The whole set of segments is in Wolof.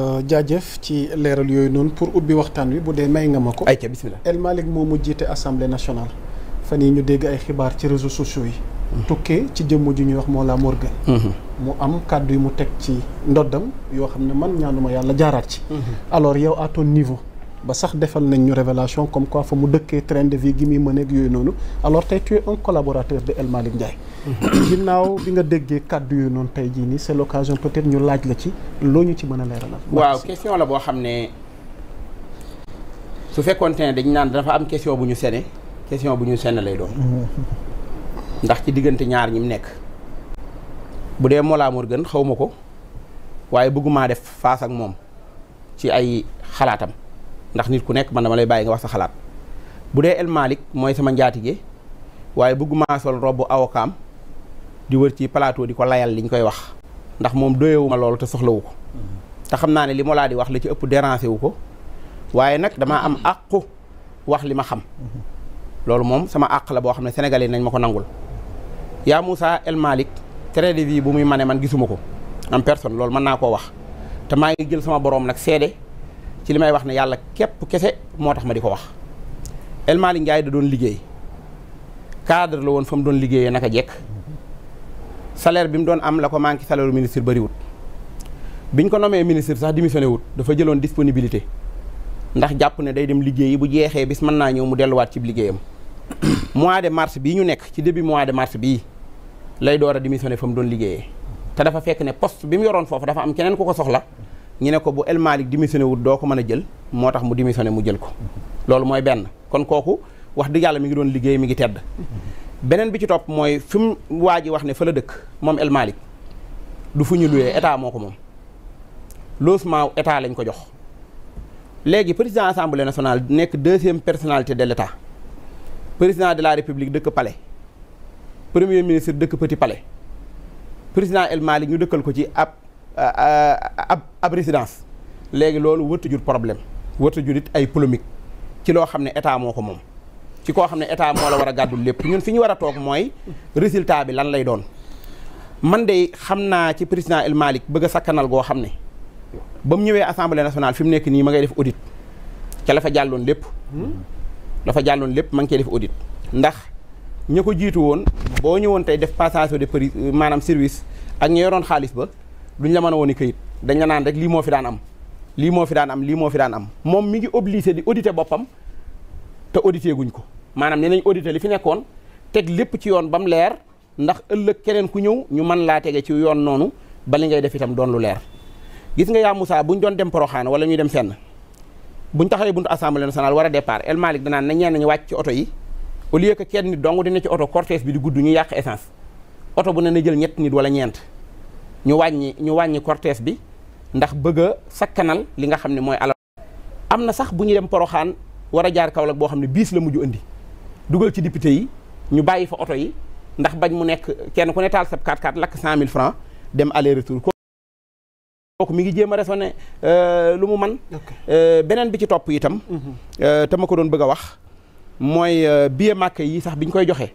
jaajëf ci leeral yooyu noonu pour ubbi waxtaan wi bu dee may nga ma ko. ayca bismillah. El Malick moomu jiite assemblée nationale fan yii ñu dégg ay xibaar ci réseaux sociaux yi. tukkee ci jëmm ji ñuy wax Mollah Morgun. mu am kàddu yi mu teg ci ndoddam yoo xam ne man ñaanuma yàlla jaaraat ci. alors yow à ton niveau ba sax defal nañ ñu révélation comme quoi fa mu dëkkee train de vie gi muy mën ak yooyu noonu alors tey tu es un collaborateur de El Malick Ndiaye. ginnaaw bi nga déggee kàddu yooyu noonu tey jii nii c'est l'occasion peut-être ñu laaj la ci loo ñu ci mën a leeralal. waaw question la boo xam ne su fekkoonte ne dañ naan dafa am question bu ñu sene question bu ñu sene lay doon. ndax ci diggante ñaar ñi mu nekk. bu dee Mollah Morgun xaw ma ko waaye bëggumaa def face ak moom ci ay xalaatam ndax nit ku nekk man dama lay bàyyi nga wax sa xalaat bu dee El Malick mooy sama njaatige waaye bëggumaa sol robu avocat di wër ci plateau di ko layal liñ koy wax ndax moom doyewuma loolu te soxlawu ko te xam naa ne li Mollah di wax la ci ëpp déranger wu ko waaye nag damaa am àqu wax li ma xam loolu moom sama àq la boo xam ne sénégalais nañ ma ko nangul yaa Moussa El Malick train de vie bu muy mane man gisuma ko en personne loolu mën naa koo wax te maa ngi jël sama borom nag seede ci li may wax ne yàlla képp kese moo tax ma di ko wax El Malick Ndiaye da doon liggéey cadre la woon fa mu doon liggéeyee naka jekk salaire bi mu doon am la ko manqué salaire ministre bëriwut biñ ko nommé ministre sax démissionné wut dafa jëloon disponibilité ndax jàpp ne day dem liggéeyi bu jeexee bis mën naa ñëw mu delluwaat ci liggéeyam mois de mars bii ñu nekk ci début mois de mars bii lay door a démissionné fa mu doon liggéeyee te dafa fekk ne poste bi mu yoroon foofu dafa am keneen ku ko soxla ñu ne ko bu El Malick démissionné wut doo ko mën a jël moo tax mu démissionné mu jël ko loolu mooy benn kon kooku wax dëgg yàlla mi ngi doon liggéey mi ngi tedd beneen bi ci topp mooy fi mu waa ji wax ne fa la dëkk moom El Malick du fu ñu luyee état moo ko moom logement état lañ ko jox léegi président assemblée nationale nekk deuxième personnalité de l'état président de la république dëkk palais premier ministre dëkk petit palais président El Malick ñu dëkkal ko ci ab résidence léegi loolu wërta jur problème wërta jur it ay polémique ci loo xam ne état moo ko moom ci koo xam ne état moo la war a gàddul lépp ñun fi ñu war a toog mooy résultat bi lan lay doon man de xam naa ci président El Malick bëgg a sakkanal goo xam ne ba mu ñëwee assemblée nationale fi mu nekk nii ma ngay def audit ca la fa jàlloon lépp dafa jàlloon lépp ma ngi koy def audit ndax ña ko jiitu woon boo ñëwoon tey def passation de prix maanaam service ak ña yoroon xaalis ba duñ la mën a woon i këyit dañ la naan rek lii moo fi daan am lii moo fi daan am lii moo fi daan am moom mi ngi obligé di auditer boppam te audité guñ ko maanaam ne nañ auditer li fi nekkoon teg lépp ci yoon ba mu leer ndax ëllëg keneen ku ñëw ñu mën laa tege ci yoon noonu ba li ngay def itam doon lu leer gis nga yaa Moussa buñ doon dem Porokhane wala ñuy dem fenn buñ taxawee buntu assemblée nationale war a départ El Malick danaan na ñenn ñu wàcc ci oto yi au lieu que kenn nit dong dina ci oto cortège bi di gudd ñu yàq essence oto bu ne na jël ñett nit wala ñeent ñu wàññi cortège bi ndax bëgg a sakkanal li nga xam ne mooy alal am na sax bu ñu dem Porokhane war a jaar Kaolack boo xam ne biis la mujj indi dugal ci député yi ñu bàyyi fa oto yi ndax bañ mu nekk kenn ku ne taal sab 4x4 lakk 100 000 francs dem aller retour kooku mi ngi jéem a raisonné lu mu man beneen bi ci topp itam te ma ko doon bëgg a wax mooy billet màkk yi sax biñ koy joxe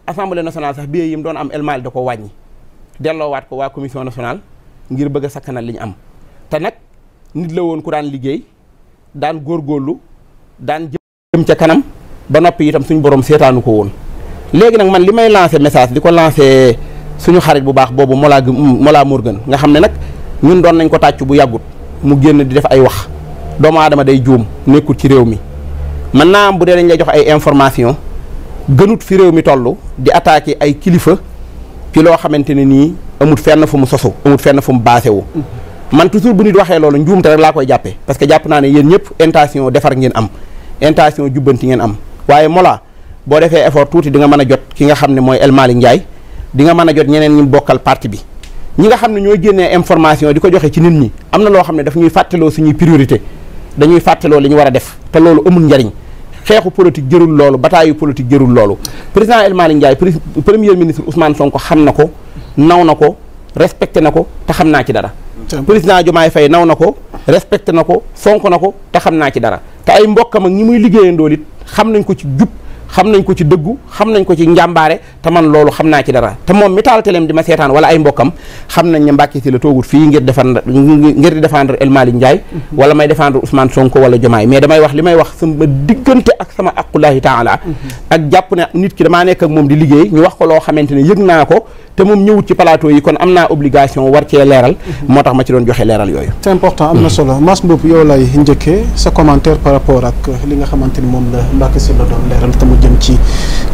assemblée nationale sax billet yi mu doon am El Malick da ko wàññi delloowaat ko waa commission nationale ngir bëgg a sakkanal li ñu am te nag nit la woon ku daan liggéey daan góorgóorlu daan jëm ca kanam ba noppi itam suñu borom seetaanu ko woon léegi nag man li may lancé message di ko lancé suñu xarit bu baax boobu Mollah Morgun nga xam ne nag ñun doon nañ ko tàccu bu yàggut mu génn di def ay wax doomu aadama day juum nekkul ci réew mi mën naa am bu dee dañ lay jox ay information gënut fi réew mi toll di attaquer ay kilifa ci loo xamante ne nii amut fenn fu mu sosu amut fenn fu mu baase wu man toujours bu nit waxee loolu njuumte rek laa koy jàppee parce que jàpp naa ne yéen ñëpp intention defar ngeen am intention jubbanti ngeen am waaye Mollah boo defee effort tuuti di nga mën a jot ki nga xam ne mooy El Malick Ndiaye di nga mën a jot ñeneen ñi bokkal parti bi ñi nga xam ne ñooy génnee information di ko joxe ci nit ñi am na loo xam ne daf ñuy fàttaloo suñuy priorité dañuy fàttaloo li ñu war a def te loolu amul njariñ xeexu politique jërul loolu bataayu politique jërul loolu président El Malick Ndiaye premier ministre Ousmane Sonko xam na ko naw na ko respecté na ko te xam naa ci dara président Diomaye Faye naw na ko respecté na ko fonk na ko te xam naa ci dara te ay mbokkam ak ñi muy liggéeyandool it xam nañ ko ci jub xam nañ ko ci dëggu xam nañ ko ci njàmbaare te man loolu xam naa ci dara te moom mi taal teleem di ma seetaan wala ay mbokkam xam nañ ne Mbacké Sylla toogut fii ngir di défendre El Malick Ndiaye wala may défendre Ousmane Sonko wala Diomaye mais damay wax li may wax sama diggante ak sama aqullahi taala ak jàpp ne nit ki damaa nekk ak moom di liggéey ñu wax ko loo xamante ne yëg naa ko te moom ñëwut ci plateau yi kon am naa obligation war cee leeral moo tax ma ci doon joxe leeral yooyu c'est important am na solo Mass Mboup yow lay njëkkee sa commentaire par rapport ak li nga xamante ni moom la Mbacké Sylla doon leeral te mu jëm ci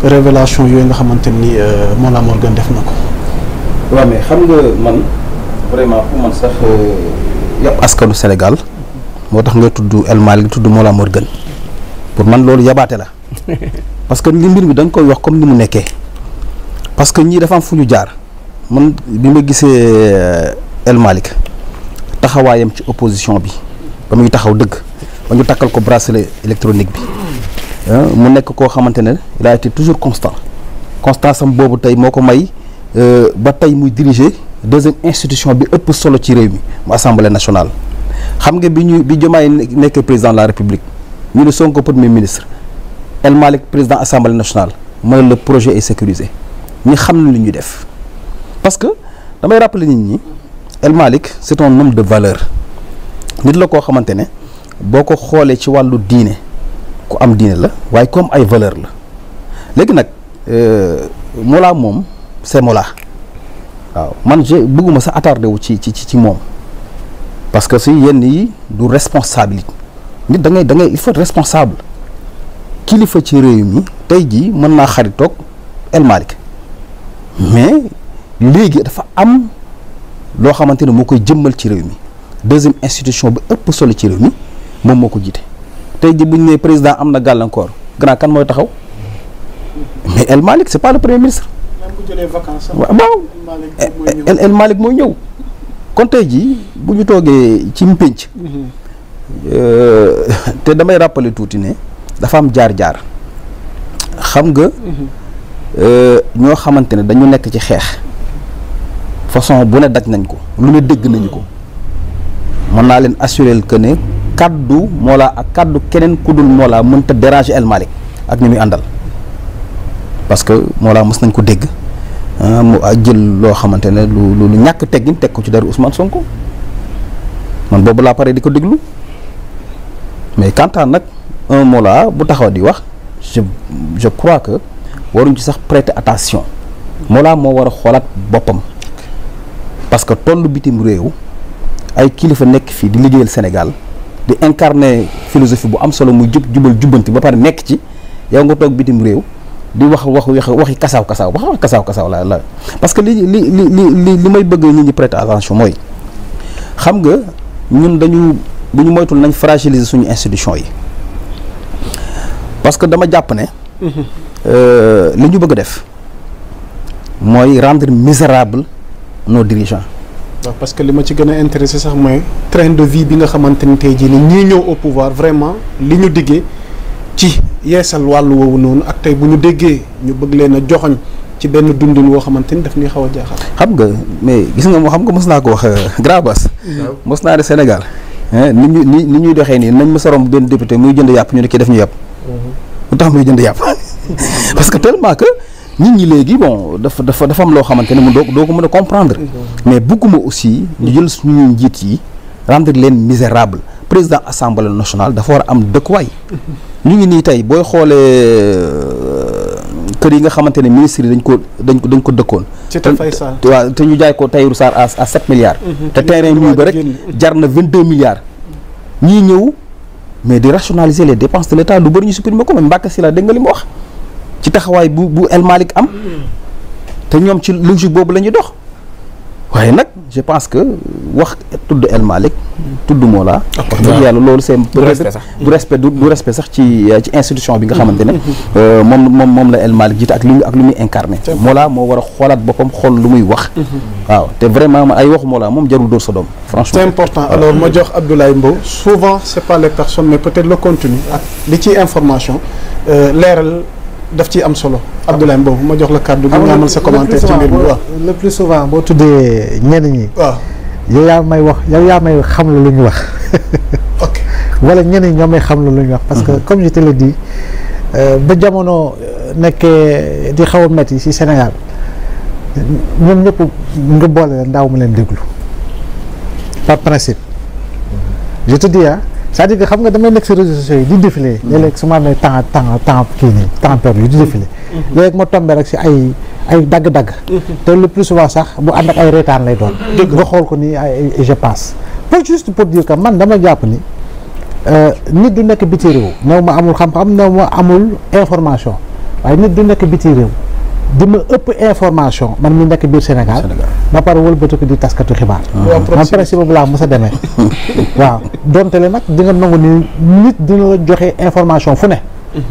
révélation yooyu nga xamante ni Mollah Morgun def na ko. waaw mais xam nga man vraiment pour man sax yàpp askanu Sénégal moo tax nga tudd El Malick tudd Mollah Morgun pour man loolu yabaate la parce que li mbir mi dañ koy wax comme ni mu nekkee parce que ñii dafa am fu ñu jaar man bi ma gisee El Malick taxawaayam ci opposition bi ba muy taxaw dëgg ba ñu takkal ko bracelet électronique bi mu nekk koo xamante ne il a été toujours constance am boobu tey moo ko may ba tey muy diriger deuxième institution bi ëpp solo ci réew mi mu assemblée nationale. xam nga bi Diomaye nekkee président de la république ñu ne Sonko premier ministre El Malick président assemblée nationale mooy le projet est sécurisé ñi xam na li ñuy def parce que damay rappeler nit ñi El Malick c'est un homme de valeur nit la koo xamante ne boo ko xoolee ci wàllu diine ku am diine la waaye ku am ay valeur la léegi nag Mollah moom c'est Mollah waaw man bëgguma sax attardé wu ci moom parce que si yenn yi du responsabilité nit da ngay il faut être responsable kilifa ci réew mi tey jii mën naa xaritoog El Malick mais léegi dafa am loo xamante ne moo koy jëmmal ci réew mi deuxième institution bi ëpp solo ci réew mi moom moo ko jiite tey jii bu ñu nee président am na gàllankoor grand kan mooy taxaw mais El Malick c'est pas le premier ministre. waaw El Malick mooy ñëw kon tey jii bu ñu toogee ci mpénc te damay rappeler tuuti ne dafa am jaar-jaar xam nga ñoo xamante ne dañu nekk ci xeex façon bu ne daj nañ ko lu ne dégg nañu ko mën naa leen assurer que ne kaddu Mollah ak kaddu keneen ku dul Mollah mënta déranger El Malick ak ñi muy àndal parce que Mollah mës nañ ko dégg mu jël loo xamante ne lu ñàkk teggin teg ko ci dara Ousmane Sonko man boobu laa pare di ko déglu mais quant à nag un Mollah bu taxaw di wax je crois que waruñ ci sax prêter attention Mollah moo war a xoolaat boppam parce que tollu bitim réew ay kilifa nekk fii di liggéeyal Sénégal di incarner philosophie bu am solo muy jubal jubbanti ba pare nekk ci yow nga toog bitim réew di waxi kasaaw la parce que li may bëgg nit ñi prêter attention mooy xam nga ñun bu ñu moytul nañ fragiliser suñu institution yi parce que dama jàpp ne li ñu bëgg a def mooy rendre misérable nos dirigeants. waaw parce que li ma ci gën a intéressé sax mooy train de vie bi nga xamante ni tey jii ni ñii ñëw au pouvoir vraiment li ñu diggee ci yeesal wàllu woowu noonu ak tey bu ñu déggee ñu bëgg leen a joxoñ ci benn dundin woo xamante ni daf ñuy xaw a jaaxal. xam nga mais gis nga xam nga mos naa ko wax Grabas. mos naa ne Sénégal ni ñuy doxee nii nañ ma sarom benn député muy jënd yàpp ñu ne kii def ñu yàpp. lu tax muy jënd yàpp parce que tellement que nit ñi léegi bon dafa am loo xamante ne mu doo ko mën a comprendre. mais bugguma aussi ñu jël suñu njiit yi rendre leen misérable président assemblée nationale dafa war a am dëkkuwaay. ñu ngi nii tey booy xoolee kër yi nga xamante ne ministre yi dañ ko dëkkoon. waaw te ñu jaay ko Tahirou Sarr à 7 milliards. te terrain mi ba rek jar na 22 milliards. ñii ñëw mais di rationaliser les dépenses de l'État lu bëri ñu supprimer ko même Mbacké Sylla dégg nga li mu wax ci taxawaay bu El Malick am te ñoom ci logique boobu la ñuy dox waaye nag je pense que wax tudd El Malick tudd Mollah wax dëgg yàlla loolu c'est du respect sax ci institution bi nga xamante ne moom la El Malick jiite ak lu muy incarné Mollah moo war a xoolaat boppam xool lu muy wax waaw te vraiment ay waxu Mollah moom jarul dóor sa doom franchement c'est important alors ma jox Abdoulaye Mbow souvent c'est pas les personnes mais peut-être le contenu ak li ci information leeral daf ciy am solo Abdoulaye Mbow ma jox la kàddu gi nga amal sa commentaire ci mbir mi waaw le plus souvent boo tuddee ñenn ñi waaw yow yaa may xam la lu ñu wax ok wala ñenn ñi ñoo may xam la lu ñu wax parce que comme je te l'ai dit ba jamono nekkee di xaw a métti ci Sénégal ñoom ñëpp nga boole leen daaw ma leen déglu par principe je te dis c'est-à-dire que xam nga damay nekk ci réseaux sociaux yi di défilé léeg-léeg su ma amee temps kii nii temps perdu di défilé léegi ma tombé rek ci ay dagg-dagg te le plus souvent sax bu ànd ak ay reetaan lay doon nga xool ko nii ay je passe pour juste pour dire que man dama jàpp ni nit du nekk biti réew néew ma amul xam-xam néew ma amul information waaye nit du nekk biti réew di ma ëpp information man mi nekk biir Sénégal ba pare wëlbatu ko di taskatu xibaar man principe boobu laa mos a demee waaw donte le nag di nga nangu ni nit dina la joxe information fu ne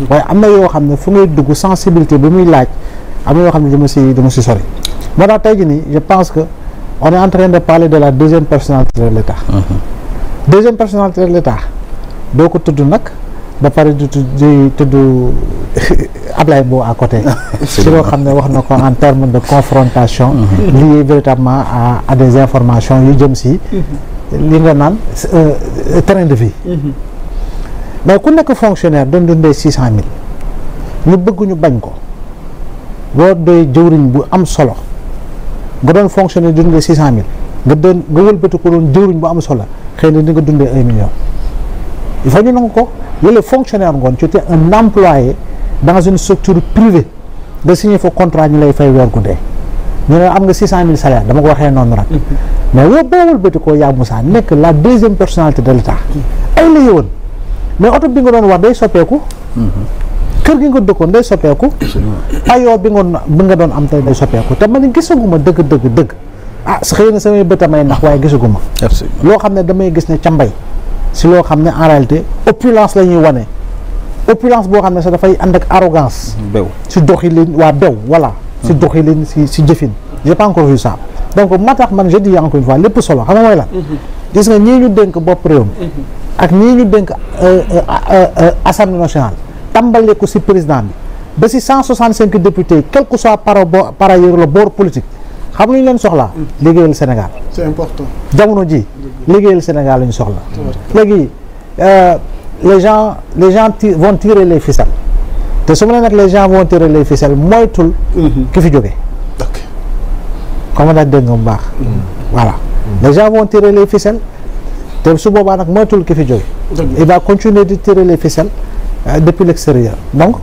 waaye am na yoo xam ne fu ngay dugg sensibilité bi muy laaj am na yoo xam ne dama si sori moo tax tey jii nii je pense que on est en train de parler de la deuxième personnalité de l'État deuxième personnalité de l'État doo ko tudd nag ba pare di tudd Ablaye Mbow à côté ci loo xam ne wax na ko en termes de confrontation lié véritablement à des informations yu jëm si li nga naan train de vie mais ku nekk fonctionnaire doon dundee 600 000 ñu bëgg ñu bañ ko boo doy jëwriñ bu am solo nga doon fonctionnaire dundee 600 000 nga wëlbati ko doon jëwriñ bu am solo xëy na di nga dundee 1 million il faut ñu nangu ko yooyu fonctionnaire ngoon tu étais un employé dans une structure privée nga signé fa contrat ñu lay fay weer gu dee ñu ne am nga 600 000 salaire dama ko waxee noonu rek mais yow boo wëlbati ko yaa Moussa nekk la deuxième personnalité de l'État ay la yëwoon mais oto bi nga doon wax day soppeeku kër gi nga dëkkoon day soppeeku payoor bi nga doon am tey day soppeeku te man gisaguma dëgg ah xëy na samay bët amay ndax waaye gisaguma loo xam ne damay gis ne ca mbay si loo xam ne en réalité opulence la ñuy wane opulence boo xam ne sax dafay ànd ak arrogance bew si doxalin waa bew voilà si doxalin si jëfin j'ai pas encore vu ça donc moo tax man je dis encore une fois lépp solo xam nga mooy lan gis nga ñii ñu dénk bopp réew mi ak ñii ñu dénk assemblée nationale tàmbale ko si président bi ba si 165 députés quel que soit par ailleurs le bord politique xam nga ñu leen soxlaa liggéeyal Sénégal c'est important jamono ji liggéeyal Sénégal la ñu soxla léegi les gens vont tirer les ficelles te su ma nee nag les gens vont tirer les ficelles moytul ki fi jóge comme daal dégg nga bu baax voilà les gens vont tirer les ficelles te su boobaa nag moytul ki fi jóge il va continuer de tirer les ficelles depuis l'extérieur donc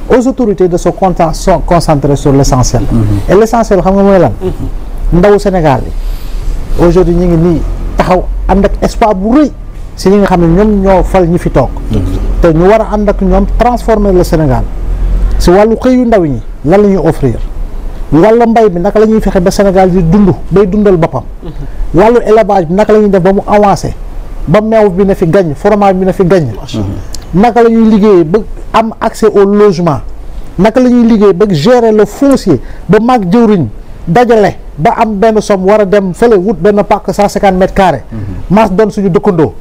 aux autorités de se concentrer sur l'essentiel et l'essentiel xam nga mooy lan ndaw Sénégal yi aujourd'hui ñu ngi nii taxaw ànd ak espoir bu rëy si ñi nga xam ne ñoom ñoo fal ñi fi toog te ñu war a ànd ak ñoom transformer le Sénégal si wàllu xëyu ndaw ñi lan la ñuy offrir wàllu mbay bi naka la ñuy fexe ba Sénégal di dund bay dundal boppam wàllu élevage bi naka la ñuy def ba mu avancé ba meew bi na fi gañ fromage bi na fi gañ naka la ñuy liggéey ba am accès au logement naka la ñuy liggéey ba gérer le foncier ba maag jëwriñ dajale ba am benn somme war a dem fële wut benn parc 150 mètres carrés mas doon suñu dëkkandoo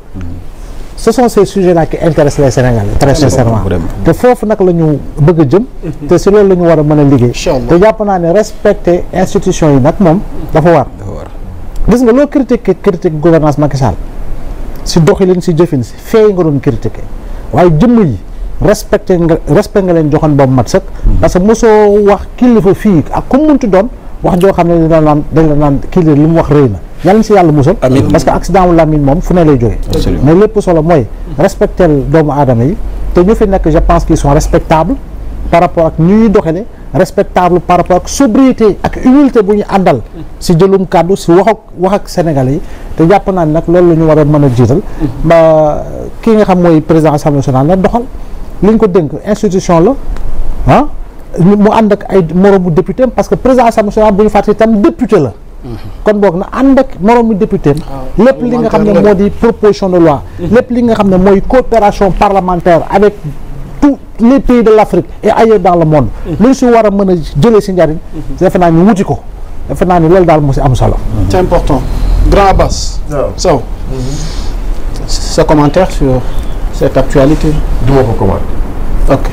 ce sont ces sujets là qui intéressent les Sénégalais très sincèrement te foofu nag la ñu bëgg a jëm te si loolu la ñu war a mën a liggéey te jàpp naa ne respecter institution yi nag moom dafa war gis nga loo critique gouvernance Macky Sall si doxalin si jëfin si feey nga doon critiquer waaye jëmm yi respect nga leen joxoon ba mu mat sëkk parce que mosoo wax kilifa fii ak ku munti doon wax joo xam ne dañ la naan kii li mu wax rëy na yàlla si yàlla musal parce que accident wu lamine moom fu ne lay jógee mais lépp solo mooy respecter doomu aadama yi te ñu fi nekk je pense qu'ils sont respectables par rapport ak ñu ñuy doxale respectable par rapport ak sobriété ak humilité bu ñu àndal si jëlum kàddu si wax ak Sénégalais yi te jàpp naa ne nag loolu la ñu war a mën a jiital ba kii nga xam mooy président assemblée nationale na doxal li ñu ko dénk institution la ah mu ànd ak ay moroomu député parce que président assemblée nationale bu ñu fàttali tam député la kon boog na ànd ak moroomu député lépp li nga xam ne moo di proposition de loi lépp li nga xam ne mooy coopération parlementaire avec tous les pays de l'Afrique et ailleurs dans le monde lu ñu si war a mën a jëlee si njariñ defe naa ñu wuti ko defe naa ni loolu daal moo si am solo c'est important Grand Abbas Sow sa commentaire sur cette actualité du ma ko commenter ok